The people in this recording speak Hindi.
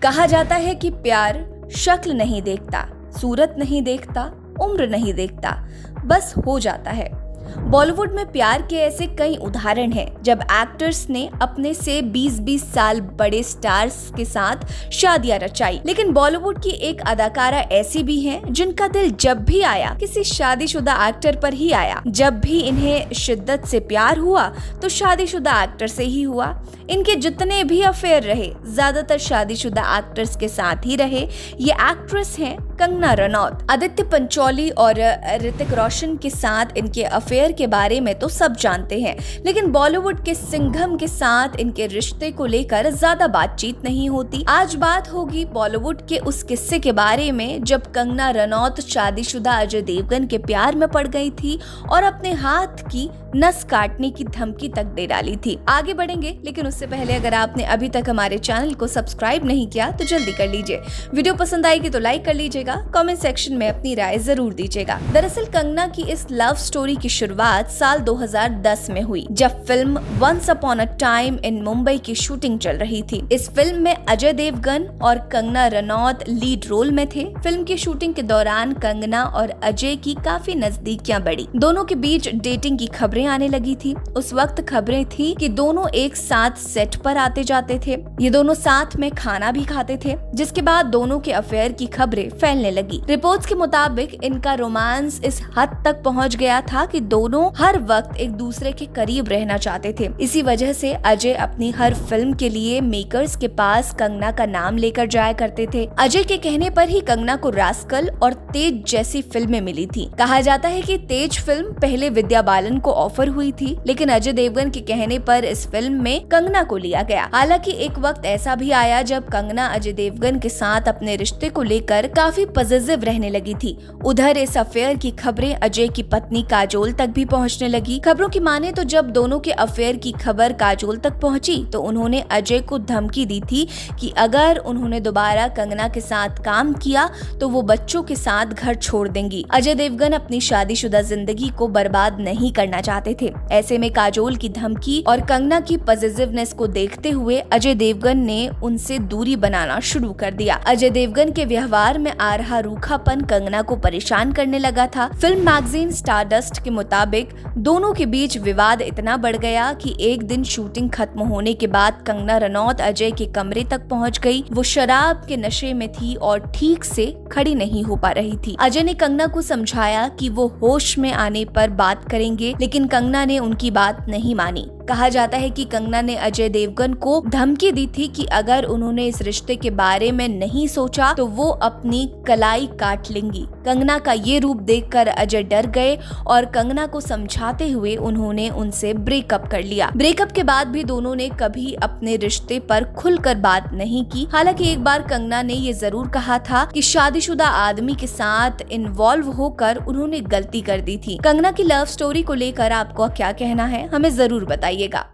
कहा जाता है कि प्यार शक्ल नहीं देखता, सूरत नहीं देखता, उम्र नहीं देखता, बस हो जाता है। बॉलीवुड में प्यार के ऐसे कई उदाहरण हैं जब एक्टर्स ने अपने से 20-20 साल बड़े स्टार्स के साथ शादियां रचाई। लेकिन बॉलीवुड की एक अदाकारा ऐसी भी हैं जिनका दिल जब भी आया किसी शादीशुदा एक्टर पर ही आया। जब भी इन्हें शिद्दत से प्यार हुआ तो शादीशुदा एक्टर से ही हुआ। इनके जितने भी अफेयर रहे ज्यादातर शादीशुदा एक्टर्स के साथ ही रहे। ये एक्ट्रेस हैं कंगना रनौत। आदित्य पंचोली और ऋतिक रोशन के साथ इनके अफेयर के बारे में तो सब जानते हैं, लेकिन बॉलीवुड के सिंघम के साथ इनके रिश्ते को लेकर ज्यादा बातचीत नहीं होती। आज बात होगी बॉलीवुड के उस किस्से के बारे में जब कंगना रनौत शादीशुदा अजय देवगन के प्यार में पड़ गई थी और अपने हाथ की नस काटने की धमकी तक दे डाली थी। आगे बढ़ेंगे, लेकिन उससे पहले अगर आपने अभी तक हमारे चैनल को सब्सक्राइब नहीं किया तो जल्दी कर लीजिए। वीडियो पसंद आएगी तो लाइक कर लीजिएगा, कमेंट सेक्शन में अपनी राय जरूर दीजिएगा। दरअसल कंगना की इस लव स्टोरी की शुरुआत साल 2010 में हुई जब film once upon a time in Mumbai की शूटिंग चल रही थी। इस फिल्म में अजय देवगन और कंगना रनौत लीड रोल में थे। फिल्म की शूटिंग के दौरान कंगना और अजय की काफी नजदीकियां बढ़ी। दोनों के बीच डेटिंग की खबरें आने लगी थी। उस वक्त खबरें थी कि दोनों एक साथ सेट पर आते जाते थे। ये दोनों साथ में खाना भी खाते थे, जिसके बाद दोनों के अफेयर की खबरें फैलने लगी। रिपोर्ट्स के मुताबिक इनका रोमांस इस हद तक पहुंच गया था कि दोनों हर वक्त एक दूसरे के करीब रहना चाहते थे। इसी वजह से अजय अपनी हर फिल्म के लिए मेकर्स के पास कंगना का नाम लेकर जाया करते थे। अजय के कहने पर ही कंगना को रास्कल और तेज जैसी फिल्में मिली थी। कहा जाता है कि तेज फिल्म पहले विद्या बालन को ऑफर हुई थी, लेकिन अजय देवगन के कहने पर इस फिल्म में कंगना को लिया गया। हालांकि एक वक्त ऐसा भी आया जब कंगना अजय देवगन के साथ अपने रिश्ते को लेकर काफी पॉजिटिव रहने लगी थी। उधर इस अफेयर की खबरें अजय की पत्नी काजोल तक भी पहुंचने लगी। खबरों की माने तो जब दोनों के अफेयर की खबर काजोल तक पहुंची तो उन्होंने अजय को धमकी दी थी कि अगर उन्होंने दोबारा कंगना के साथ काम किया तो वो बच्चों के साथ घर छोड़ देंगी। अजय देवगन अपनी शादीशुदा जिंदगी को बर्बाद नहीं करना चाहते थे। ऐसे में काजोल की धमकी और कंगना की पॉजिटिवनेस को देखते हुए अजय देवगन ने उनसे दूरी बनाना शुरू कर दिया। अजय देवगन के व्यवहार में आ रहा रूखापन कंगना को परेशान करने लगा था। फिल्म मैगजीन स्टारडस्ट के मुताबिक दोनों के बीच विवाद इतना बढ़ गया कि एक दिन शूटिंग खत्म होने के बाद कंगना रनौत अजय के कमरे तक पहुंच गई। वो शराब के नशे में थी और ठीक से खड़ी नहीं हो पा रही थी। अजय ने कंगना को समझाया कि वो होश में आने पर बात करेंगे, लेकिन कंगना ने उनकी बात नहीं मानी। कहा जाता है कि कंगना ने अजय देवगन को धमकी दी थी कि अगर उन्होंने इस रिश्ते के बारे में नहीं सोचा तो वो अपनी कलाई काट लेंगी। कंगना का ये रूप देखकर अजय डर गए और कंगना को समझाते हुए उन्होंने उनसे ब्रेकअप कर लिया। ब्रेकअप के बाद भी दोनों ने कभी अपने रिश्ते पर खुलकर बात नहीं की। हालांकि एक बार कंगना ने ये जरूर कहा था कि शादीशुदा आदमी के साथ इन्वॉल्व होकर उन्होंने गलती कर दी थी। कंगना की लव स्टोरी को लेकर आपको क्या कहना है, हमें जरूर बताइएगा।